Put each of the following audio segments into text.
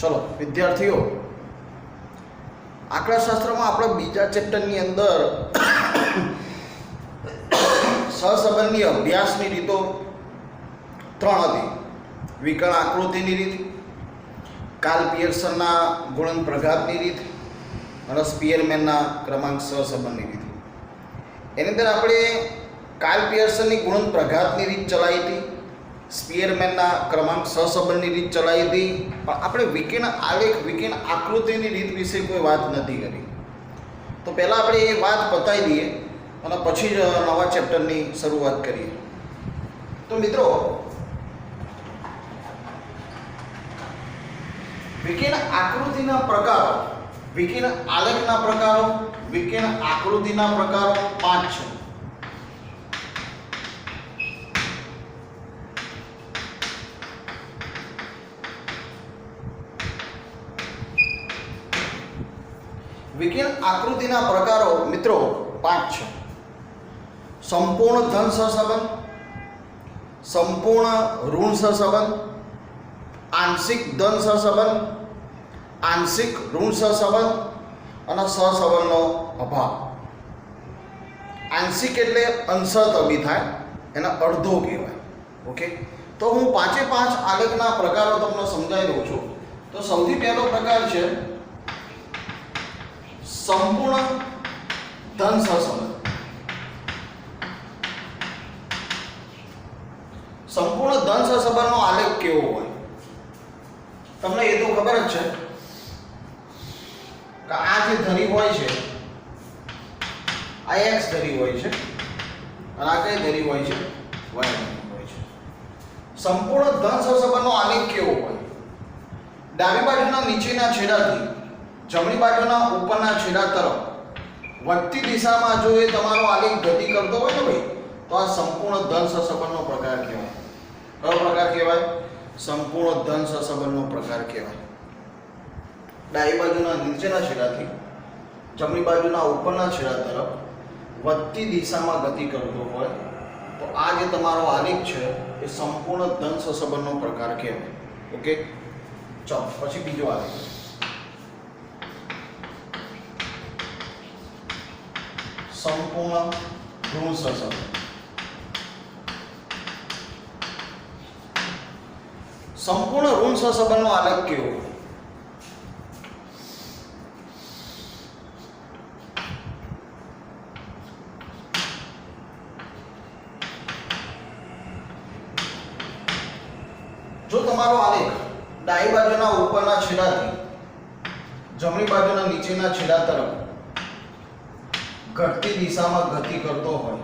चलो विद्यार्थीओ आंकड़ाशास्त्र में अपना बीजा चैप्टर ની અંદર सहसंबंधी अभ्यास ની રીતો ત્રણ હતી। વિકર્ણ આકૃતિની રીત, કાર્લ પિયર્સનના ગુણન પ્રઘાતની રીત અને સ્પીયરમેનના ક્રમાંક સહસંબંધની રીત। એની અંદર આપણે કાર્લ પિયર્સનની ગુણન પ્રઘાતની રીત ચલાવી હતી, સ્પીયરમેનના ક્રમાંક સહસંબંધની રીત ચલાવી હતી, પણ આપણે વિકર્ણ આલેખ વિકર્ણ આકૃતિની રીત વિશે કોઈ વાત નથી કરી। તો પહેલાં આપણે એ વાત પતાવી દઈએ અને પછી જ નવા ચેપ્ટરની શરૂઆત કરીએ। તો મિત્રો વિકર્ણ આકૃતિના પ્રકારો, વિકર્ણ આલેખના પ્રકારો, વિકર્ણ આકૃતિના પ્રકારો 5 છે। વિકર્ણ આકૃતિના પ્રકારો મિત્રો 5 છે। સંપૂર્ણ ધન સહસંબંધ, સંપૂર્ણ ઋણ સહસંબંધ, आंशिक धन सहसंबंध, आंशिक ऋण सहसंबंध और सहसंबंधनो अभाव। आंशिक एटले अंशत बी थाय एना अर्धो कहेवाय। ओके, तो हूँ 5 आलेखना प्रकारो तमने समजावी दઉં છું। तो सौथी पहलो प्रकार है संपूर्ण धन सहसंबंध। संपूर्ण धन सहसंबंधनो आलेख केवो होय તમને એ તો ખબર જ છે કે આ જે ધરી હોય છે આ x ધરી હોય છે અને આ કઈ ધરી હોય છે y ધરી હોય છે। સંપૂર્ણ ધન સહસંબંધનો આલેખ કેવો હોય? ડાબી બાજુના નીચેના છેડાથી જમણી બાજુના ઉપરના છેડા તરફ વધતી દિશામાં જો એ તમારો આલેખ ગતિ કરતો હોય ને ભાઈ, તો આ સંપૂર્ણ ધન સહસંબંધનો પ્રકાર કહેવાય। કયો પ્રકાર કહેવાય? संपूर्ण धन सहसंबंधनो प्रकार कहेवाय। डाबी बाजुना नीचेना छेडाथी जमणी बाजुना उपरना छेडा तरफ વધતી દિશામાં ગતિ કરતો હોય તો આ જે તમારો આલેખ છે એ સંપૂર્ણ ધન સહસંબંધનો પ્રકાર કહેવાય। ઓકે, ચલો પછી બીજો આલેખ સંપૂર્ણ ઋણ સહસંબંધ। संपूर्ण ऋण सहसंबंधनो आलेख केवो? जो तमारो आलेख डाबी बाजुना उपरना छेडाथी जमणी बाजुना नीचेना छेडा तरफ घटती दिशामां गति करतो होय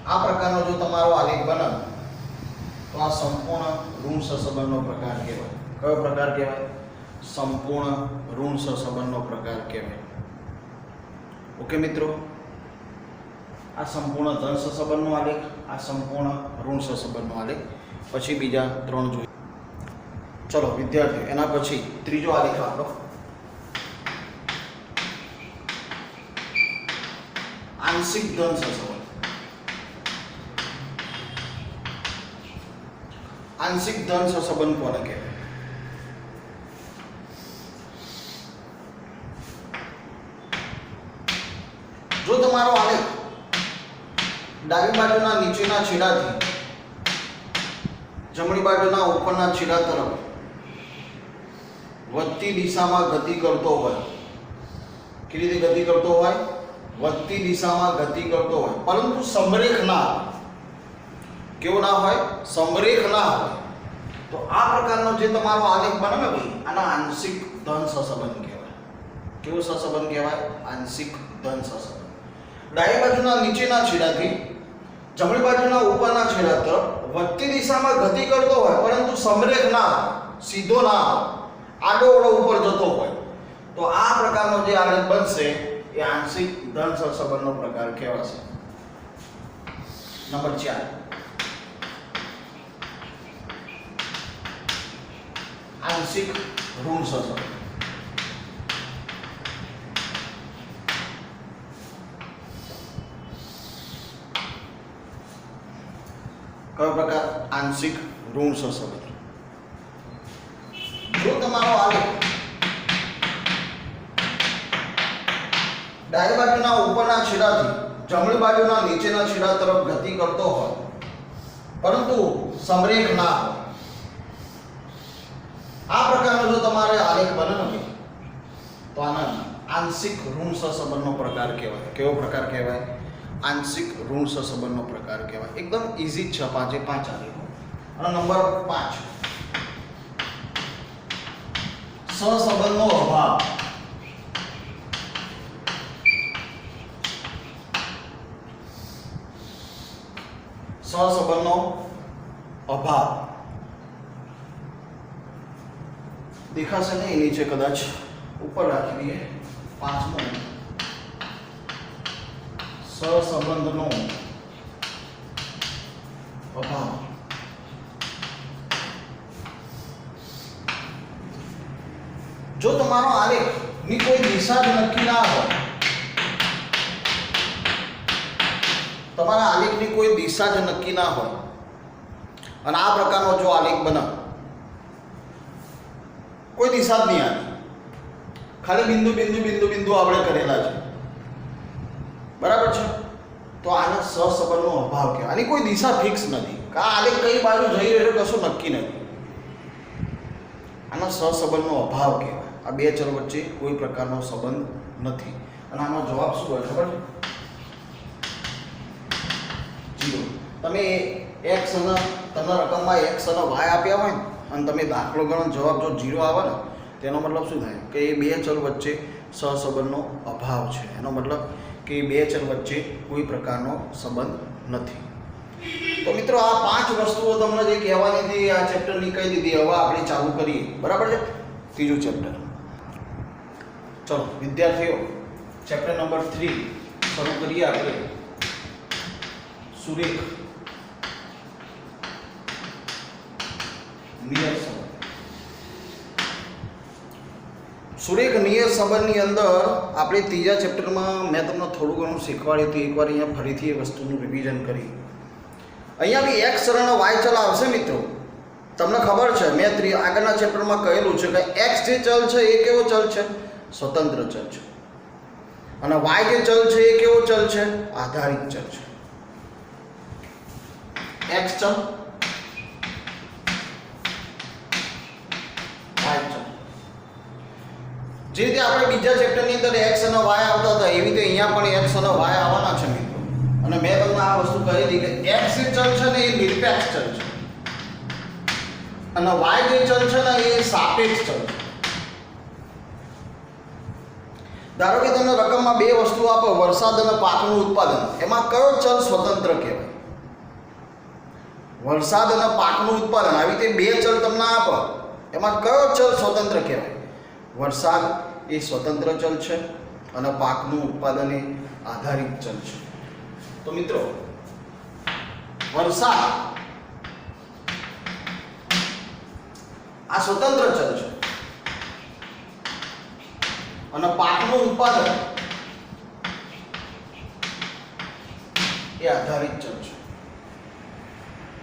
आ प्रकारनो जो तमारो आलेख बने तो आ संपूर्ण ऋण सहसंबंधनो प्रकार कहेवाय। कयो प्रकार कहेवाय? संपूर्ण ऋण सहसंबंधनो प्रकार कहेवाय। ओके मित्रों, आ संपूर्ण धन सहसंबंधनो आलेख, आ संपूर्ण ऋण सहसंबंधनो आलेख। पछी बीजा 3 जोईए। चलो विद्यार्थी एना पछी त्रीजो आलेख आपणो आंशिक धन सहसंबंध। आंशिक धन सहसंबंध कोने कहेवाय? जो तमारो आलेख डाबी बाजुना नीचेना छेडाथी जमणी बाजुना उपरना छेडा तरफ વધતી દિશામાં ગતિ કરતો હોય, કેવી રીતે ગતિ કરતો હોય? વધતી દિશામાં ગતિ કરતો હોય, પરંતુ સમરેખ ના હોય। કેવો ના હોય? સમરેખ ના હોય। તો આ પ્રકારનો જે તમારો આલેખ બને ને ભાઈ, આના આંશિક ધન સહસંબંધ કહેવાય। કેવો સહસંબંધ કહેવાય? આંશિક ધન સહસંબંધ। ડાબી બાજુના નીચેના છેડાથી જમણી બાજુના ઉપરના છેડા તરફ વધતી દિશામાં ગતિ કરતો હોય, પરંતુ સમરેખ ના હોય, સીધો ના હોય, આડો ઓળો ઉપર જતો હોય, તો આ પ્રકારનો જે આલેખ બનશે એ આંશિક ધન સહસંબંધનો પ્રકાર કહેવાશે। નંબર 4 आंशिक ऋण सहसंबंध। कयो प्रकार? आंशिक ऋण सहसंबंध। તમારો આલેખ ડાબી બાજુના ઉપરના છેડાથી જમણી બાજુના નીચેના છેડા તરફ ગતિ કરતો હોય પરંતુ સમરેખ ના હોય, આ પ્રકારનો જો તમારે આલેખ બનાવવો તો આને આંશિક ઋણ સહસંબંધનો પ્રકાર કહેવાય. કેવો પ્રકાર કહેવાય? આંશિક ઋણ સહસંબંધનો પ્રકાર કહેવાય. એકદમ ઈઝી છે, 5 એ 5 આલેખો. અને નંબર 5, સહસંબંધનો અભાવ. સહસંબંધનો અભાવ દેખાશે ને, એ નીચે કદાચ ઉપર રાખી દઈએ. 5મો, સહસંબંધનો અભાવ. જો તમારો આલેખ ની કોઈ દિશા જ નક્કી ના હોય, તમારા આલેખની કોઈ દિશા જ નક્કી ના હોય અને આ પ્રકારનો જો આલેખ બને, કોઈ દિશા જ નહીં આવી, ખાલી બિંદુ બિંદુ બિંદુ બિંદુ આપણે કરેલા છે, બરાબર છે, તો આને સહસંબંધનો અભાવ કહેવાય. આની કોઈ દિશા ફિક્સ નથી કે આ આલેખ કઈ બાજુ જઈ રહ્યો કશું નક્કી નથી. આનો સહસંબંધનો અભાવ કહેવાય. આ બે ચલ વચ્ચે કોઈ પ્રકારનો સંબંધ નથી. અને આનો જવાબ શું હોય ખબર છે? 0. તમે x અને તમને રકમમાં x અને y આપ્યા હોય ને અને તમે દાખલો ગણો, જવાબ જો 0 આવે ને, તેનો મતલબ શું થાય કે એ બે ચલ વચ્ચે સહસંબંધનો અભાવ છે. એનો મતલબ કે એ બે ચલ વચ્ચે કોઈ પ્રકારનો સંબંધ નથી. તો મિત્રો આ 5 વસ્તુઓ તમને જે કહેવાની હતી આ ચેપ્ટરની કહી દીધી. હવે આપણે ચાલુ કરીએ, બરાબર છે, ત્રીજું ચેપ્ટર. ચલો વિદ્યાર્થીઓ, ચેપ્ટર નંબર 3 શરૂ કરીએ આપણે. સુરેખ નિયત સંબંધ. સુરેખ નિયત સંબંધની અંદર આપણે ત્રીજા ચેપ્ટરમાં મેં તમને થોડું ઘણું શીખવાડ્યું હતું. એકવાર અહીંયા ફરીથી એ વસ્તુનું રિવિઝન કરી. અહીંયા બી x ચલ અને y ચલ આવશે મિત્રો. તમને ખબર છે મેં આગળના ચેપ્ટરમાં કહેલું છે કે x જે ચલ છે એ કેવો ચલ છે? સ્વતંત્ર ચલ છે. અને y જે ચલ છે એ કેવો ચલ છે? આધારિત ચલ છે. x ચલ, y ચલ. જે રીતે આપણે બીજા ચેપ્ટરની અંદર x અને y આવતા હતા એવી રીતે અહીંયા પણ x અને y આવવાના છે મિત્રો. અને મેં તમને આ વસ્તુ કહેલી કે x જે ચલ છે ને એ નિરપેક્ષ ચલ છે અને y જે ચલ છે ને એ સાપેક્ષ ચલ છે. ધારો કે તમને રકમમાં બે વસ્તુ આપો, વરસાદ અને પાકનું ઉત્પાદન, એમાં કયો ચલ સ્વતંત્ર કહેવાય? વરસાદ અને પાકનું ઉત્પાદન, આવી રીતે બે ચલ તમને આપો, એમાં કયો ચલ સ્વતંત્ર કહેવાય? વરસાદ એ સ્વતંત્ર ચલ છે અને પાકનું ઉત્પાદન એ આધારિત ચલ છે. તો મિત્રો વરસાદ આ સ્વતંત્ર ચલ છે અને પાકનું ઉત્પાદન એ આધારિત ચલ છે.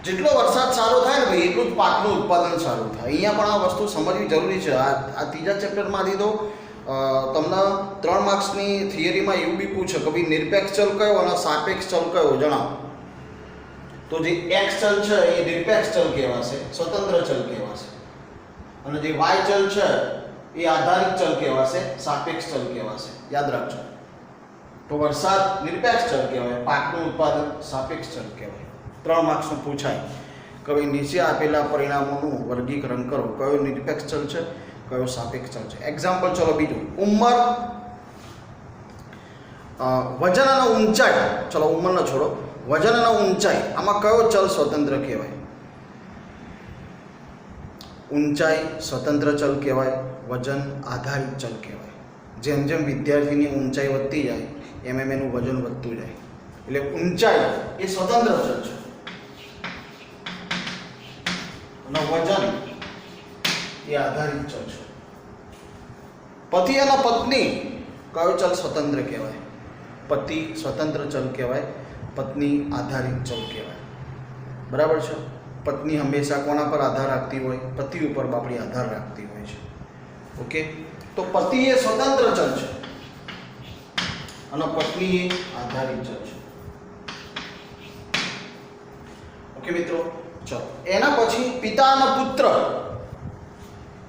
જેટલો વરસાદ સારો થાય ને ભાઈ એટલું જ પાકનું ઉત્પાદન સારું થાય. અહીંયા પણ આ વસ્તુ સમજવી જરૂરી છે. આ ત્રીજા ચેપ્ટરમાંથી તો તમને 3 માર્ક્સની થિયરીમાં એવું બી પૂછે કે ભાઈ નિરપેક્ષ ચલ કયો અને સાપેક્ષ ચલ કયો જણાવો. તો જે x ચલ છે એ નિરપેક્ષ ચલ કહેવાશે, સ્વતંત્ર ચલ કહેવાશે, અને જે y ચલ છે એ આધારિત ચલ કહેવાશે, સાપેક્ષ ચલ કહેવાશે. યાદ રાખજો. તો વરસાદ નિરપેક્ષ ચલ કહેવાય, પાકનું ઉત્પાદન સાપેક્ષ ચલ કહેવાય. 3 માર્ક્સનું પૂછાય કે ભાઈ નીચે આપેલા પરિણામોનું વર્ગીકરણ કરો, કયો નિરપેક્ષ ચલ છે, કયો સાપેક્ષ ચલ છે. એક્ઝામ્પલ ચલો બીજું, ઉંમર, વજન અને ઊંચાઈ. ચલો ઉંમરને છોડો, વજન અને ઊંચાઈ, આમાં કયો ચલ સ્વતંત્ર કહેવાય? ઊંચાઈ સ્વતંત્ર ચલ કહેવાય, વજન આધારિત ચલ કહેવાય. જેમ જેમ વિદ્યાર્થીની ઊંચાઈ વધતી જાય એમ એમ એનું વજન વધતું જાય. એટલે ઊંચાઈ એ સ્વતંત્ર ચલ છે અને વજન એ આધારિત ચલ છે. પતિ અને પત્ની કયો ચલ સ્વતંત્ર કહેવાય? પતિ સ્વતંત્ર ચલ કહેવાય, પત્ની આધારિત ચલ કહેવાય. બરાબર છે. પત્ની હંમેશા કોના પર આધાર રાખતી હોય? પતિ ઉપર બાપડી આધાર રાખતી હોય છે. ઓકે, તો પતિ એ સ્વતંત્ર ચલ છે અને પત્ની એ આધારિત ચલ છે. ઓકે મિત્રો, ચલો એના પછી પિતા અને પુત્ર,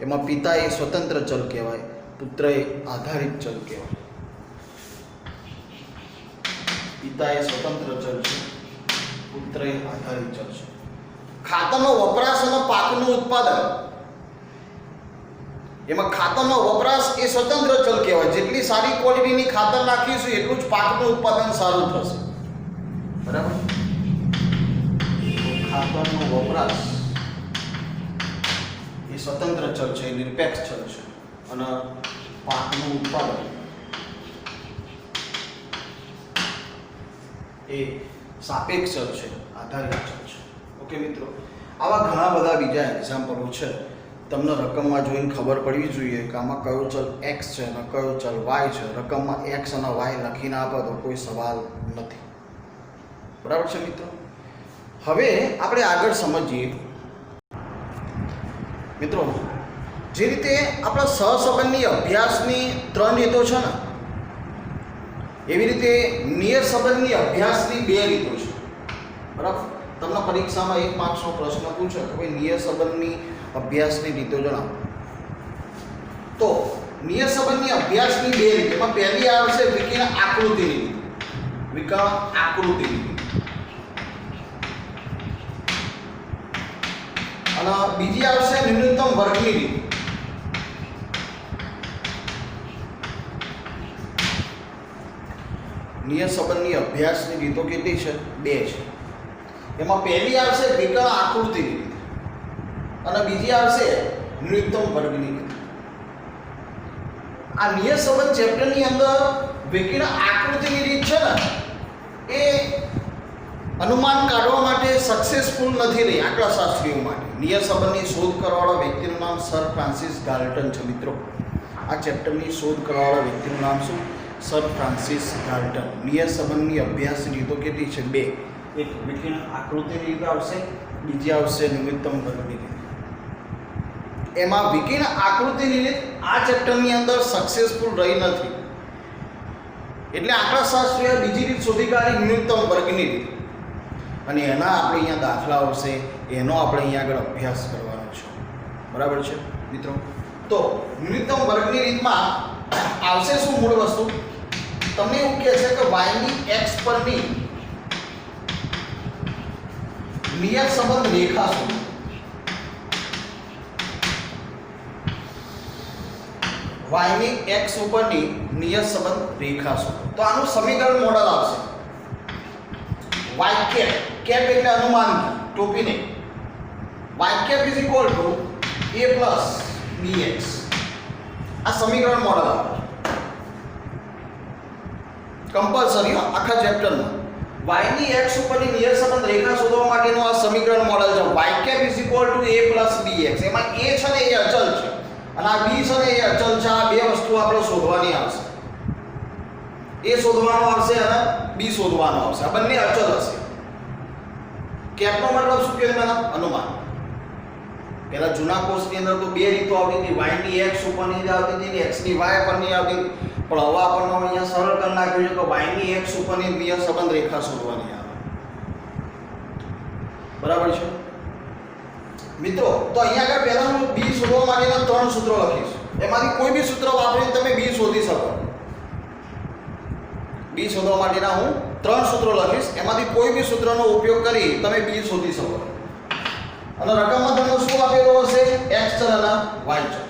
એમાં પિતા એ સ્વતંત્ર ચલ કહેવાય, પુત્ર એ આધારિત ચલ કહેવાય. પિતા એ સ્વતંત્ર ચલ છે, પુત્ર એ આધારિત ચલ છે. ખાતરનો વપરાશ અને પાકનું ઉત્પાદન, એમાં ખાતરનો વપરાશ એ સ્વતંત્ર ચલ કહેવાય. જેટલી સારી ક્વોલિટીની ખાતર નાખીશું એટલું જ પાકનું ઉત્પાદન સારું થશે. બરાબર? ખાતરનો વપરાશ એ સ્વતંત્ર ચલ છે, નિરપેક્ષ ચલ છે, અને પાકનું ઉત્પાદન એ સાપેક્ષ ચલ છે, આધારિત ચલ છે. ઓકે મિત્રો, આવા ઘણા બધા બીજા એક્ઝામ્પલો છે. તમને રકમમાં જોઈને ખબર પડવી જોઈએ કે આમાં કયો ચલ x છે અને કયો ચલ y છે. રકમમાં x અને y લખીને આપો તો કોઈ સવાલ નથી. બરાબર છે મિત્રો? હવે આપણે આગળ સમજીએ મિત્રો, જે રીતે આપણા સહસંબંધની અભ્યાસની 3 રીતો છે ને, એવી રીતે નિયત સંબંધની અભ્યાસની 2 રીતો છે. બરાબર? તમને પરીક્ષામાં 1 માર્ક્સનો પ્રશ્ન પૂછે કે ભાઈ નિયત સંબંધની અભ્યાસની રીતો જણાવો. તો નિયત સંબંધની અભ્યાસની 2 રીત, એમાં પહેલી આવશે વિકર્ણ આકૃતિની રીત. વિકર્ણ આકૃતિની રીત. અને બીજી આવશે ન્યૂનતમ વર્ગની રીત. નિયત સંબંધની અભ્યાસની રીતો કેટલી છે? 2 છે. એમાં પહેલી આવશે વિકર્ણ આકૃતિની રીત અને બીજી આવશે ન્યૂનતમ વર્ગની રીત. આ નિયત સંબંધ ચેપ્ટરની અંદર વિકર્ણ આકૃતિની રીત છે ને, એ અનુમાન કાઢવા માટે સક્સેસફુલ નથી રહી આંકડાશાસ્ત્રીઓ માટે. નિયત સંબંધની શોધ કરવાવાળા વ્યક્તિનું નામ સર ફ્રાન્સિસ ગાલ્ટન છે મિત્રો. આ ચેપ્ટરની શોધ કરવાવાળા વ્યક્તિનું નામ શું? Sir Francis Galton. નિયત સંબંધની અભ્યાસની રીતો કેટલી છે? 2. એક વિકર્ણ આકૃતિની રીત આવશે, બીજી આવશે ન્યૂનતમ વર્ગની રીત. એમાં વિકર્ણ આકૃતિની રીત આ ચેપ્ટરની અંદર સક્સેસફુલ રહી નથી, એટલે આંકડાશાસ્ત્રીએ બીજી રીત શોધી કાઢી, ન્યૂનતમ વર્ગની રીત. અને એના આપણે અહીંયા દાખલા આવશે, એનો આપણે અહીંયા આગળ અભ્યાસ કરવાનો છે. બરાબર છે મિત્રો? તો ન્યૂનતમ વર્ગની રીતમાં આવશે શું? મૂળ વસ્તુ તમને એવું કહે છે કે y ની x પરની નિયત સંબંધ રેખા શું? y ની x ઉપરની નિયત સંબંધ રેખા શું? તો આનું સમીકરણ મોડલ આવશે y કેપ. કેપ એટલે અનુમાન, ટોપી નહીં. y cap is equal to a plus bx. આ સમીકરણ મોડલ આવે કમ્પલસરી આખા ચેપ્ટરમાં. y ની x ઉપરની નિયત સંબંધ રેખા શોધવા માટેનું આ સમીકરણ મોડલ છે. y cap is equal to a plus bx. એમાં a છે ને એ અચલ છે અને આ b છે ને એ અચલ છે. આ 2 વસ્તુ આપણે શોધવાની આવશે. a શોધવાનો આવશે અને b શોધવાનો આવશે. આ બંને અચલ હશે. કેપનો મતલબ શું કહેવાય મેડમ? અનુમાન. પહેલા જૂના કોર્સની અંદર તો 2 રીતો આવતી હતી. y ની x ઉપરની જ આવતી હતી, x ની y પરની આવતી હતી. પણ હવે આપણને અહીંયા સરળ કરી નાખ્યું છે કે y ની x ઉપરની નિયત સંબંધ રેખા શોધવાની આવે. બરાબર છે મિત્રો? તો અહીંયા આગળ પહેલા હું b શોધવા માટેના 3 સૂત્રો લખીશ. એમાંથી કોઈ બી સૂત્ર વાપરીને તમે b શોધી શકો. b શોધવા માટેના હું 3 સૂત્રો લખીશ. એમાંથી કોઈ બી સૂત્રનો ઉપયોગ કરી તમે b શોધી શકો. અને રકમમાં તમને શું આપેલું હશે? x ચલ અને y ચલ.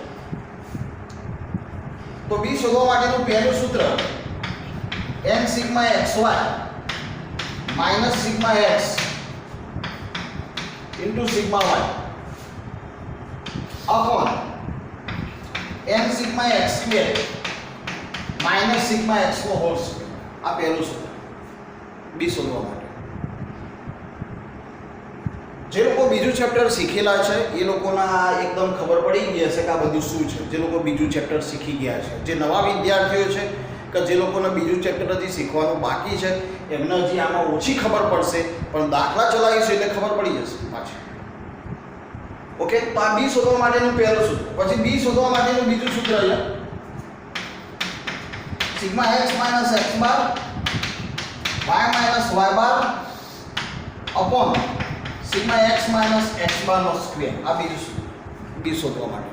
તો b શોધવા માટેનું પહેલું સૂત્ર n sigma xy minus sigma x into sigma y upon n sigma x square minus sigma x નો હોલ સ્ક્વેર. આ પહેલું સૂત્ર b શોધવા માટે. જે લોકો બીજું ચેપ્ટર શીખેલા છે એ લોકોના એકદમ ખબર પડી ગઈ હશે કે આ બધું શું છે. જે લોકો બીજું ચેપ્ટર શીખી ગયા છે, જે નવા વિદ્યાર્થીઓ છે કે જે લોકોને બીજું ચેપ્ટર હજી શીખવાનું બાકી છે, એમને હજી આમાં ઓછી ખબર પડશે, પણ દાખલા ચલાવીશું એટલે ખબર પડી જશે પાછી. ઓકે, તો આ b શોધવા માટેનું પહેલું સૂત્ર. પછી b શોધવા માટેનું બીજું સૂત્ર અહીંયા sigma x minus x bar y minus y bar upon sigma x minus x bar નો સ્ક્વેર. આ બીજું સૂત્ર b શોધવા માટે.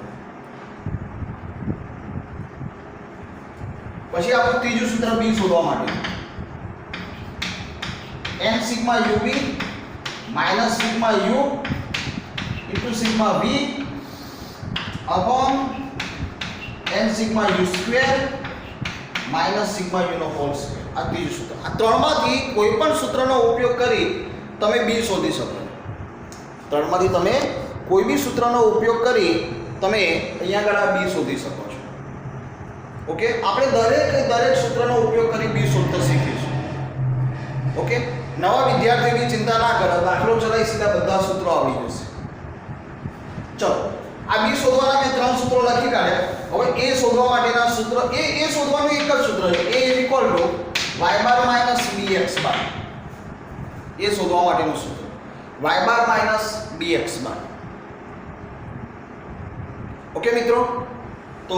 પછી આપણું ત્રીજું સૂત્ર b શોધવા માટે n sigma uv minus sigma u into sigma v upon n sigma u square minus sigma u નો હોલ સ્ક્વેર. આ ત્રીજું સૂત્ર. આ ત્રણમાંથી કોઈ પણ સૂત્રનો ઉપયોગ કરી તમે b શોધી શકો. ત્રણમાંથી તમે કોઈ બી સૂત્રનો ઉપયોગ કરી તમે અહીંયા આગળ આ b શોધી શકો છો. ઓકે, આપણે દરેક સૂત્રનો ઉપયોગ કરી b શોધતા શીખીશું. ઓકે, નવા વિદ્યાર્થીની ચિંતા ના કરો, દાખલો ચલાવી સીધા બધા સૂત્રો આવી જશે. ચલો, આ b શોધવાના મેં 3 સૂત્રો લખી કાઢ્યા. હવે a શોધવા માટેના સૂત્ર એ શોધવાનું એક જ સૂત્ર છે. a equal to y bar minus bx બાર. એ શોધવા માટેનું સૂત્ર y બાર માઈનસ bx બાર. ઓકે મિત્રો, તો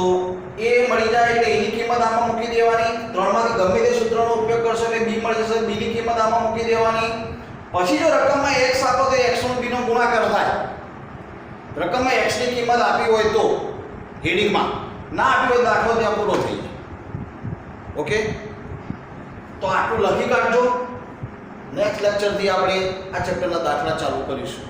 a મળી જાય એટલે a ની કિંમત આમાં મૂકી દેવાની. ત્રણમાંથી ગમે તે સૂત્રનો ઉપયોગ કરશો એટલે b મળી જશે. b ની કિંમત આમાં મૂકી દેવાની. પછી જો રકમમાં x આપો તો x નો b નો ગુણાકાર થાય. રકમમાં x ની કિંમત આપી હોય તો હેડિંગમાં, ના આપી હોય દાખલો ત્યાં પૂરો થઈ જાય. ઓકે, તો આટલું લખી કાઢજો. નેક્સ્ટ લેક્ચરથી આપણે આ ચેપ્ટરના દાખલા ચાલુ કરીશું.